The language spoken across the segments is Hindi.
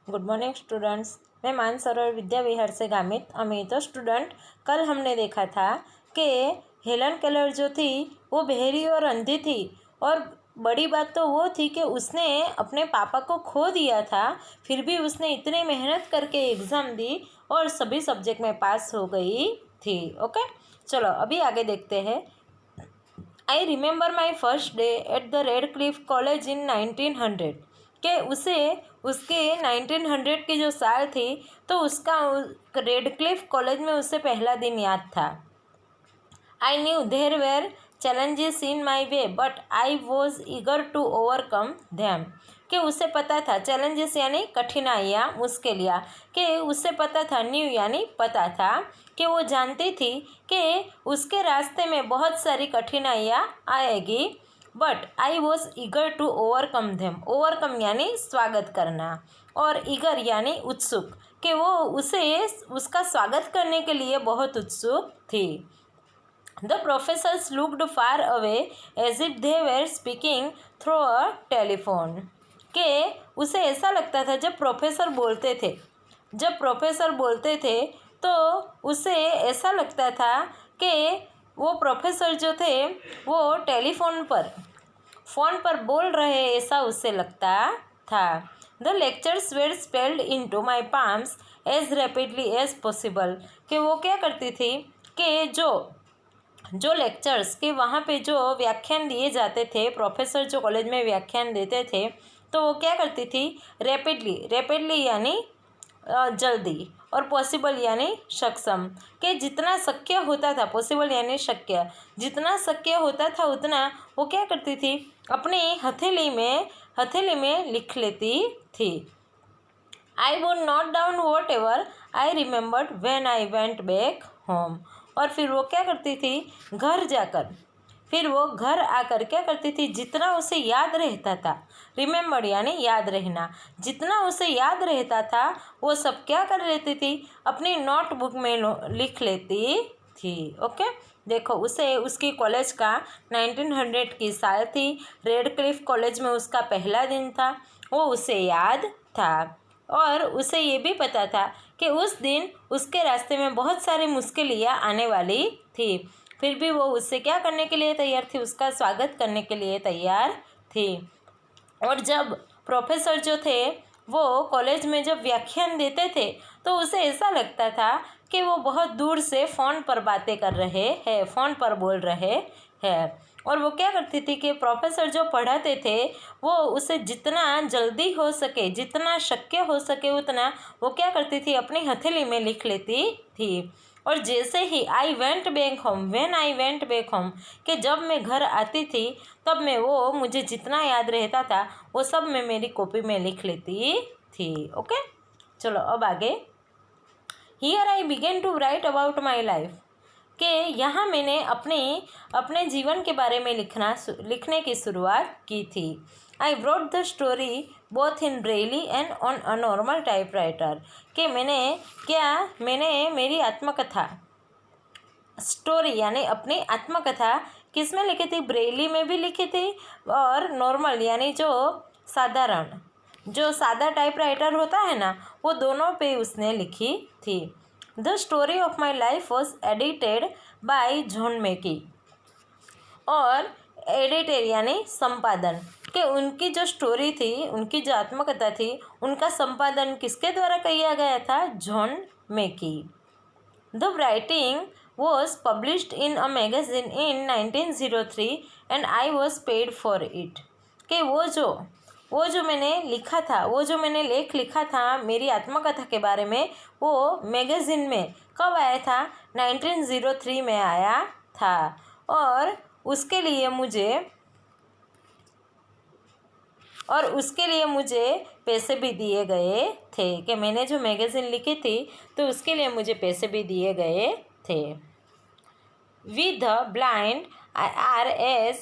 Good morning students. मैं मानसरोवर विद्या विहार से गामित अमित। तो स्टूडेंट, कल हमने देखा था कि हेलन केलर जो थी वो बहरी और अंधी थी, और बड़ी बात तो वो थी कि उसने अपने पापा को खो दिया था, फिर भी उसने इतनी मेहनत करके एग्ज़ाम दी और सभी सब्जेक्ट में पास हो गई थी। ओके, चलो अभी आगे देखते हैं। I remember my first day at the red Cliff college in 1900 के उसे उसके 1900 की जो साल थी तो उसका रेड क्लिफ कॉलेज में उससे पहला दिन याद था। I knew there were challenges in my way but I was eager to overcome them. कि उसे पता था, चैलेंजेस यानी कठिनाइयाँ, मुश्किलियाँ, कि उसे पता था, न्यू यानी पता था, कि वो जानती थी कि उसके रास्ते में बहुत सारी कठिनाइयाँ आएगी, but I was eager to overcome them. Overcome यानी स्वागत करना, और ईगर यानी उत्सुक, कि वो उसे उसका स्वागत करने के लिए बहुत उत्सुक थी। The professors looked far away as if they were speaking through a telephone. कि उसे ऐसा लगता था जब प्रोफेसर बोलते थे तो उसे ऐसा लगता था कि वो प्रोफेसर जो थे वो फ़ोन पर बोल रहे, ऐसा उसे लगता था। The lectures were spelled into my palms as rapidly as possible। कि वो क्या करती थी कि जो लेक्चर्स के वहाँ पे जो व्याख्यान दिए जाते थे, प्रोफेसर जो कॉलेज में व्याख्यान देते थे, तो वो क्या करती थी, रैपिडली यानी जल्दी, और पॉसिबल यानी सक्षम, कि जितना शक्य होता था, पॉसिबल यानी शक्य, जितना शक्य होता था उतना वो क्या करती थी, अपनी हथेली में लिख लेती थी। I would note down what ever I remembered when I went back home. और फिर वो क्या करती थी, फिर वो घर आकर क्या करती थी, जितना उसे याद रहता था, रिमेंबर यानी याद रहना, जितना उसे याद रहता था वो सब क्या कर लेती थी, अपनी नोटबुक में लिख लेती थी। ओके, देखो उसे उसकी कॉलेज का 1900 की साल थी, रेड क्लिफ कॉलेज में उसका पहला दिन था, वो उसे याद था, और उसे ये भी पता था कि उस दिन उसके रास्ते में बहुत सारी मुश्किलें आने वाली थी, फिर भी वो उससे क्या करने के लिए तैयार थी, उसका स्वागत करने के लिए तैयार थी। और जब प्रोफेसर जो थे वो कॉलेज में जब व्याख्यान देते थे तो उसे ऐसा लगता था कि वो बहुत दूर से फ़ोन पर बातें कर रहे हैं, फ़ोन पर बोल रहे हैं। और वो क्या करती थी कि प्रोफेसर जो पढ़ाते थे वो उसे जितना जल्दी हो सके, जितना शक्य हो सके उतना वो क्या करती थी, अपनी हथेली में लिख लेती थी। और जैसे ही आई वेंट बैक होम, कि जब मैं घर आती थी तब मैं वो मुझे जितना याद रहता था वो सब मैं मेरी कॉपी में लिख लेती थी। ओके, चलो अब आगे। Here I begin to write about my life, कि यहाँ मैंने अपने जीवन के बारे में लिखने की शुरुआत की थी। I brought the story both in Braille and on a normal typewriter, कि मैंने मेरी आत्मकथा, स्टोरी यानी अपनी आत्मकथा किस में लिखी थी, ब्रेली में भी लिखी थी, और नॉर्मल यानी जो सादा टाइपराइटर होता है ना, वो दोनों पे उसने लिखी थी। The story of my life was edited by John Macy, और एडिटेड यानी संपादन, कि उनकी जो स्टोरी थी, उनकी जो आत्मकथा थी, उनका संपादन किसके द्वारा किया गया था, John Macy. The writing was published in a magazine in 1903 and I was paid for it। कि वो जो मैंने लिखा था, वो जो मैंने लेख लिखा था मेरी आत्मकथा के बारे में, वो मैगज़ीन में कब आया था, 1903 में आया था, और उसके लिए मुझे पैसे भी दिए गए थे, कि मैंने जो मैगज़ीन लिखी थी तो उसके लिए मुझे पैसे भी दिए गए थे। We the blind are as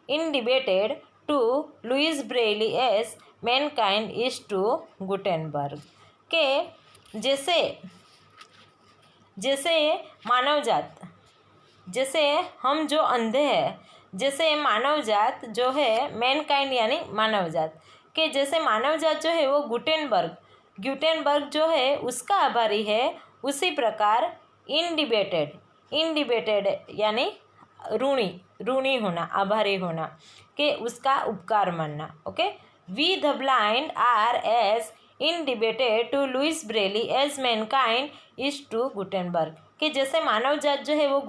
indebted to Louis Braille as mankind is to Gutenberg। के जैसे मानवजात, जैसे हम जो अंधे हैं, जैसे मानवजात जो है, मैनकाइंड यानी मानवजात, कि जैसे मानव जात जो है वो ग्यूटेनबर्ग जो है उसका आभारी है, उसी प्रकार इनडिबेटेड यानी ऋणी होना, आभारी होना, कि उसका उपकार मानना। Okay, we the blind are as indebted to Louis Braille as mankind is to Gutenberg, कि जैसे मानव जात जो है वो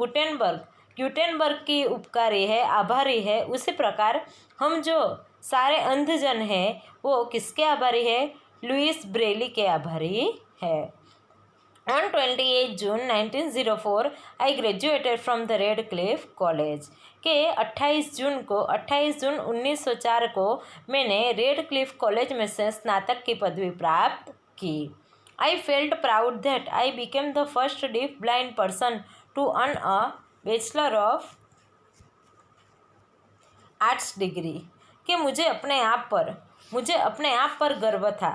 ग्यूटेनबर्ग की उपकारी है, आभारी है, उसी प्रकार हम जो सारे अंधजन हैं वो किसके आभारी है? लुइस ब्रेली के आभारी है। On 28 June 1904, I graduated from the Redcliffe College. के 28 जून 1904 को मैंने रेडक्लिफ कॉलेज में से स्नातक की पदवी प्राप्त की। I felt proud that I became the first deaf blind person to earn a Bachelor of Arts degree. कि मुझे अपने आप पर गर्व था।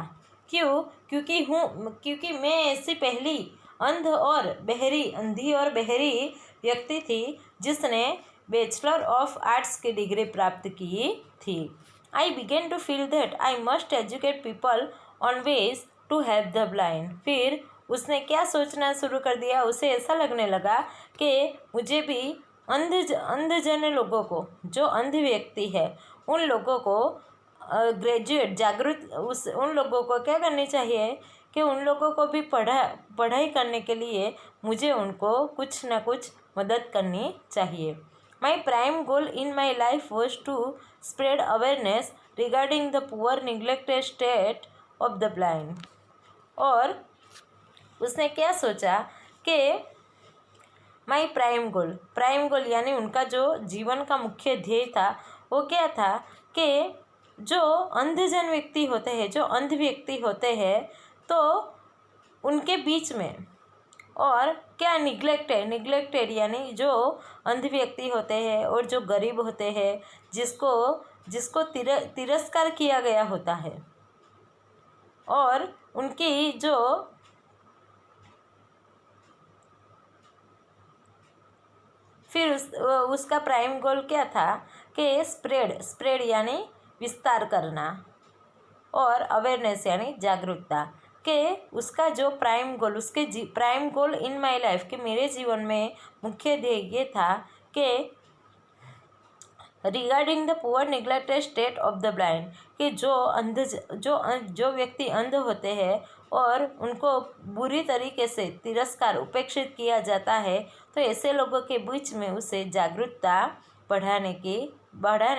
क्यों? क्योंकि मैं ऐसी पहली अंधी और बहरी व्यक्ति थी जिसने बैचलर ऑफ आर्ट्स की डिग्री प्राप्त की थी। I begin to feel that I must educate people on ways to help the blind. फिर उसने क्या सोचना शुरू कर दिया? उसे ऐसा लगने लगा कि मुझे भी अंधजन लोगों को, जो अंध व्यक्ति है, उन लोगों को उन लोगों को क्या करनी चाहिए कि उन लोगों को भी पढ़ाई करने के लिए मुझे उनको कुछ ना कुछ मदद करनी चाहिए। My prime goal in my life was to spread awareness regarding the poor neglected state of the blind. और उसने क्या सोचा कि माई प्राइम गोल यानी उनका जो जीवन का मुख्य ध्येय था वो क्या था कि जो अंधजन व्यक्ति होते हैं, जो अंध व्यक्ति होते हैं, तो उनके बीच में, और क्या निग्लेक्टेड यानी जो अंध व्यक्ति होते हैं और जो गरीब होते हैं, जिसको तिरस्कार किया गया होता है, और उनकी जो फिर उसका प्राइम गोल क्या था कि स्प्रेड यानी विस्तार करना, और अवेयरनेस यानी जागरूकता, कि उसका जो prime goal in my life, कि मेरे जीवन में मुख्य ध्येय ये था कि regarding the poor neglected state of the blind, कि जो व्यक्ति अंध होते हैं और उनको बुरी तरीके से तिरस्कार, उपेक्षित किया जाता है, तो ऐसे लोगों के बीच में उसे जागरूकता बढ़ाने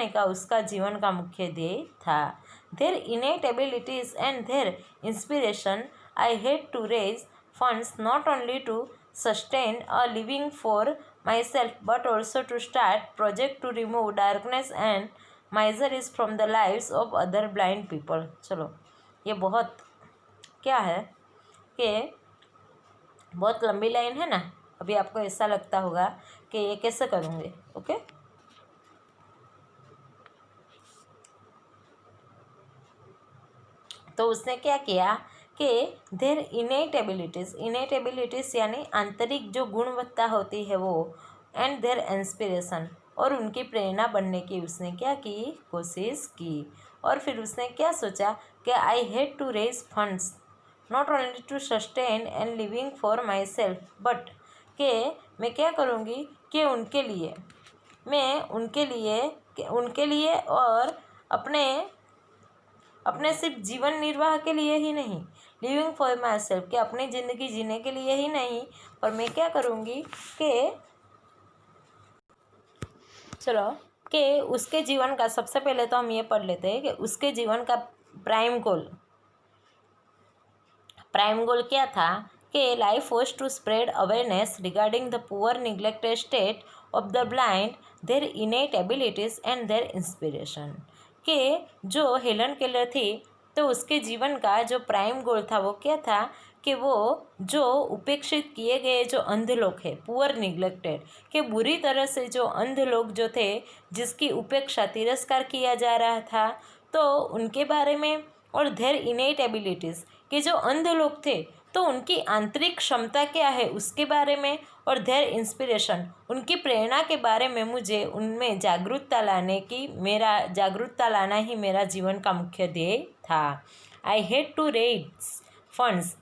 का उसका जीवन का मुख्य ध्येय था। Their innate abilities and their inspiration I had to raise funds not only to sustain a living for myself but also to start project to remove darkness and miseries from the lives of other blind people. चलो, ये बहुत क्या है कि बहुत लंबी लाइन है ना। अभी आपको ऐसा लगता होगा कि ये कैसे करूँगे। ओके, तो उसने क्या किया कि देयर इनेट एबिलिटीज़ यानी आंतरिक जो गुणवत्ता होती है वो, एंड देयर इंस्पिरेशन, और उनकी प्रेरणा बनने की उसने क्या की? कोशिश की। और फिर उसने क्या सोचा कि I had to raise funds not only to sustain and living for myself but, कि मैं क्या करूँगी कि उनके लिए और अपने सिर्फ जीवन निर्वाह के लिए ही नहीं, लिविंग फॉर माई सेल्फ, कि अपनी ज़िंदगी जीने के लिए ही नहीं, पर मैं क्या करूँगी कि चलो कि उसके जीवन का, सबसे पहले तो हम ये पढ़ लेते हैं कि उसके जीवन का प्राइम गोल क्या था कि life was to spread awareness regarding the poor neglected state of the blind, their innate abilities and their inspiration. कि जो हेलन केलर थी, तो उसके जीवन का जो प्राइम गोल था वो क्या था कि वो जो उपेक्षित किए गए जो अंध लोग हैं, पुअर निग्लेक्टेड, कि बुरी तरह से जो अंध लोग जो थे, जिसकी उपेक्षा, तिरस्कार किया जा रहा था, तो उनके बारे में, और देयर इनेट एबिलिटीज़, कि जो अंध लोग थे तो उनकी आंतरिक क्षमता क्या है उसके बारे में, और देयर इंस्पिरेशन, उनकी प्रेरणा के बारे में मुझे उनमें जागरूकता लाना ही मेरा जीवन का मुख्य ध्येय था। I had to raise funds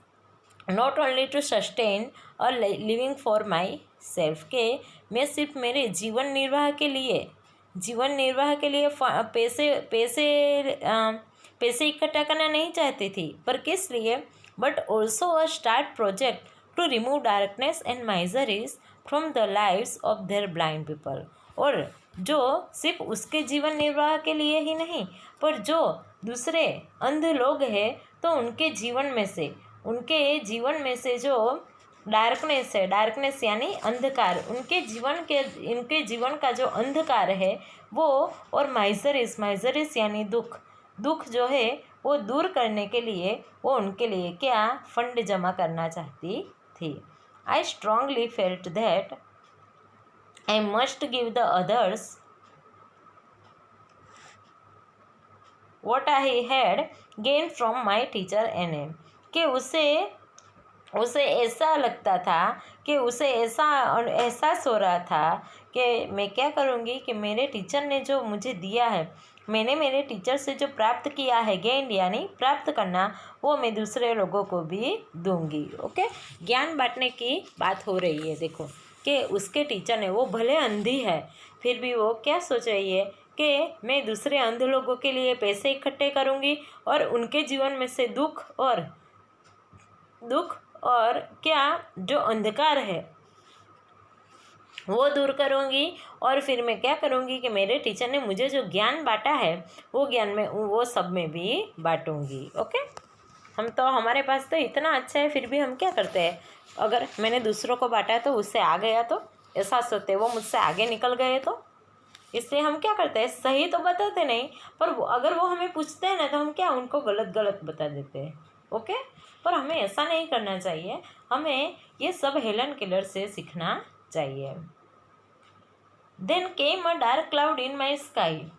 not only to sustain a living for myself, के मैं सिर्फ मेरे जीवन निर्वाह के लिए पैसे इकट्ठा करना नहीं चाहती थी, पर किस लिए, but also a start project to remove darkness and miseries from the lives of their blind people, और जो सिर्फ उसके जीवन निर्वाह के लिए ही नहीं, पर जो दूसरे अंध लोग हैं तो उनके जीवन में से जो डार्कनेस है, डार्कनेस यानी अंधकार, इनके जीवन का जो अंधकार है वो, और माइजरीज यानी दुख जो है वो दूर करने के लिए वो उनके लिए क्या फंड जमा करना चाहती थी। I strongly felt that I must give the others what I had gained from my teacher NM, कि उसे ऐसा लगता था कि उसे ऐसा एहसास हो रहा था कि मैं क्या करूँगी कि मेरे टीचर ने जो मुझे दिया है, मैंने मेरे टीचर से जो प्राप्त किया है, गेन यानी प्राप्त करना, वो मैं दूसरे लोगों को भी दूंगी। ओके, ज्ञान बांटने की बात हो रही है। देखो कि उसके टीचर ने, वो भले अंधी है फिर भी वो क्या सोच रही है कि मैं दूसरे अंध लोगों के लिए पैसे इकट्ठे करूँगी और उनके जीवन में से दुख और क्या जो अंधकार है वो दूर करूँगी, और फिर मैं क्या करूँगी कि मेरे टीचर ने मुझे जो ज्ञान बांटा है वो ज्ञान में वो सब में भी बांटूँगी। ओके, हमारे पास तो इतना अच्छा है फिर भी हम क्या करते हैं, अगर मैंने दूसरों को बांटा तो उससे आ गया तो ऐसा सोचते, वो मुझसे आगे निकल गए तो, इसलिए हम क्या करते हैं, सही तो बताते नहीं, पर अगर वो हमें पूछते हैं ना तो हम क्या उनको गलत बता देते हैं। ओके, पर हमें ऐसा नहीं करना चाहिए, हमें ये सब हेलन केलर से सीखना चाहिए। Then came a dark cloud in my sky,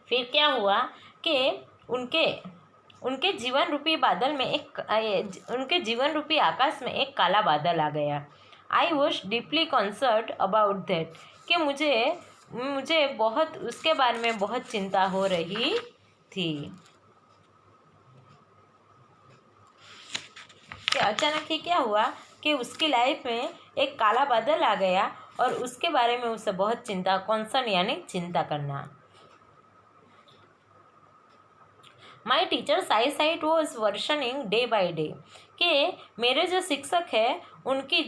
फिर क्या हुआ कि उनके जीवन रूपी बादल में उनके जीवन रूपी आकाश में एक काला बादल आ गया। I was deeply concerned about that, कि मुझे बहुत उसके बारे में बहुत चिंता हो रही थी कि अचानक ही क्या हुआ कि उसकी लाइफ में एक काला बादल आ गया और उसके बारे में उसे बहुत कंसर्न यानी चिंता करना। My teacher's eyesight was worsening day by day, कि मेरे जो शिक्षक है उनकी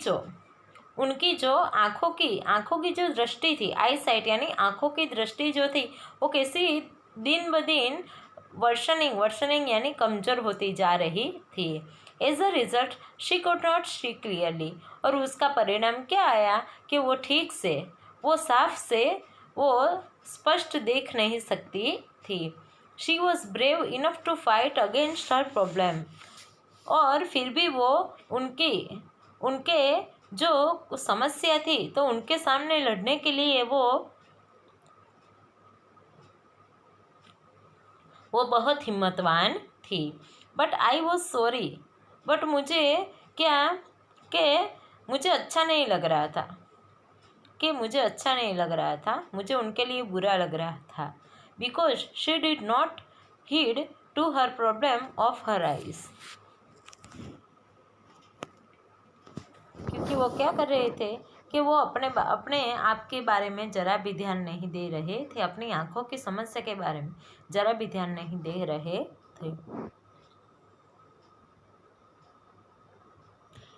जो आँखों की जो दृष्टि थी, आई साइट यानी आँखों की दृष्टि जो थी वो कैसी दिन ब दिन वर्शनिंग यानी कमज़ोर होती जा रही थी। As a result she could not see clearly, और उसका परिणाम क्या आया कि वो ठीक से वो स्पष्ट देख नहीं सकती थी। She was brave enough to fight against her problem, और फिर भी वो उनके जो समस्या थी तो उनके सामने लड़ने के लिए वो बहुत हिम्मतवान थी। But I was sorry, but मुझे अच्छा नहीं लग रहा था, मुझे उनके लिए बुरा लग रहा था। Because she did not heed to her problem of her eyes, क्योंकि वो क्या कर रहे थे कि वो अपने आप के बारे में ज़रा भी ध्यान नहीं दे रहे थे, अपनी आँखों की समस्या के बारे में ज़रा भी ध्यान नहीं दे रहे थे।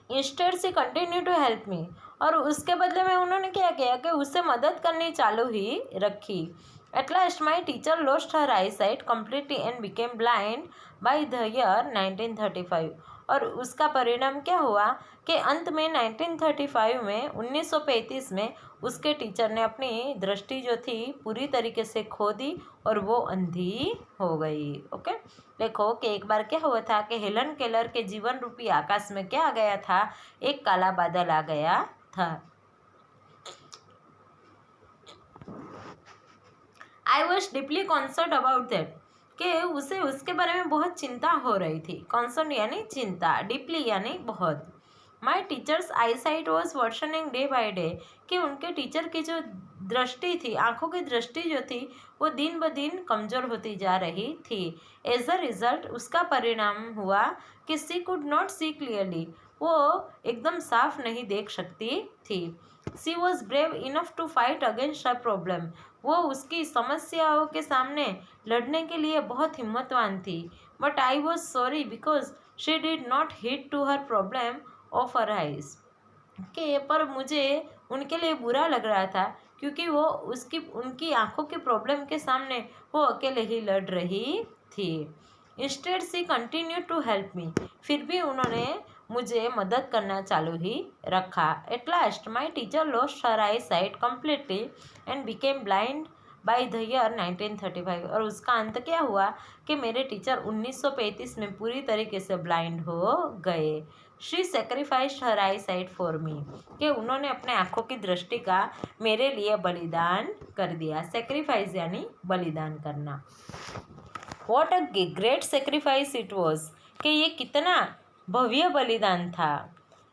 इंस्टेड से कंटिन्यू टू हेल्प मी, और उसके बदले में उन्होंने क्या किया कि उससे मदद करनी चालू ही रखी। Eight last my teacher lost her eyesight completely and became blind by the year 1935, और उसका परिणाम क्या हुआ कि अंत में 1935 में उसके टीचर ने अपनी दृष्टि जो थी पूरी तरीके से खो दी और वो अंधी हो गई। ओके, देखो कि एक बार क्या हुआ था कि हेलन केलर के जीवन रूपी आकाश में क्या आ गया था, एक काला बादल आ गया था। I was deeply concern about that, कि उसे उसके बारे में बहुत चिंता हो रही थी। कॉन्सर्न यानी चिंता, डीपली यानी बहुत। माई teacher's eyesight was worsening day by day, कि उनके टीचर की जो दृष्टि थी, आंखों की दृष्टि जो थी, वो दिन ब दिन कमज़ोर होती जा रही थी। एज अ रिजल्ट उसका परिणाम हुआ कि she could not see clearly, वो एकदम साफ नहीं देख सकती थी। She was brave enough to fight against her problem, वो उसकी समस्याओं के सामने लड़ने के लिए बहुत हिम्मतवान थी। But I was sorry because she did not hit to her problem of her eyes, के पर मुझे उनके लिए बुरा लग रहा था क्योंकि वो उनकी आंखों के प्रॉब्लम के सामने वो अकेले ही लड़ रही थी। Instead she continue to help me, फिर भी उन्होंने मुझे मदद करना चालू ही रखा। At last my teacher lost her eyesight completely and became blind by the year 1935, और उसका अंत क्या हुआ कि मेरे टीचर 1935 में पूरी तरीके से ब्लाइंड हो गए। She sacrificed her I site for me, कि उन्होंने अपने आँखों की दृष्टि का मेरे लिए बलिदान कर दिया। सेक्रीफाइस यानी बलिदान करना। What a great sacrifice it was, कि ये कितना भव्य बलिदान था।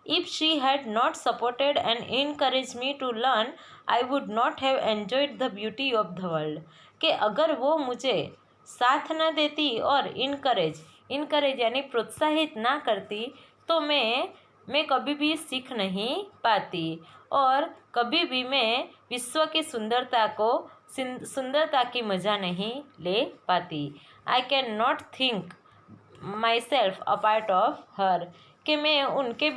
If she had not supported and encourage me to learn, I would not have enjoyed the beauty of the world, कि अगर वो मुझे साथ न देती और इनकरेज यानी प्रोत्साहित ना करती, तो मैं कभी भी सीख नहीं पाती और कभी भी मैं विश्व की सुंदरता की मज़ा नहीं ले पाती। I can not think my self a part of her, कि मैं उनके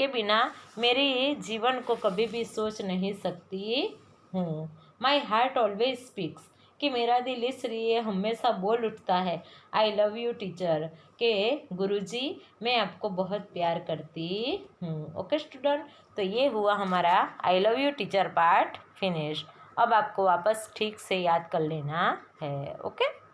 बिना मेरे जीवन को कभी भी सोच नहीं सकती हूँ। माई हार्ट ऑलवेज स्पीक्स, कि मेरा दिल इसलिए हमेशा बोल उठता है आई लव यू टीचर, के गुरुजी मैं आपको बहुत प्यार करती हूँ। ओके स्टूडेंट, तो ये हुआ हमारा I love you teacher part finish. अब आपको वापस ठीक से याद कर लेना है। ओके।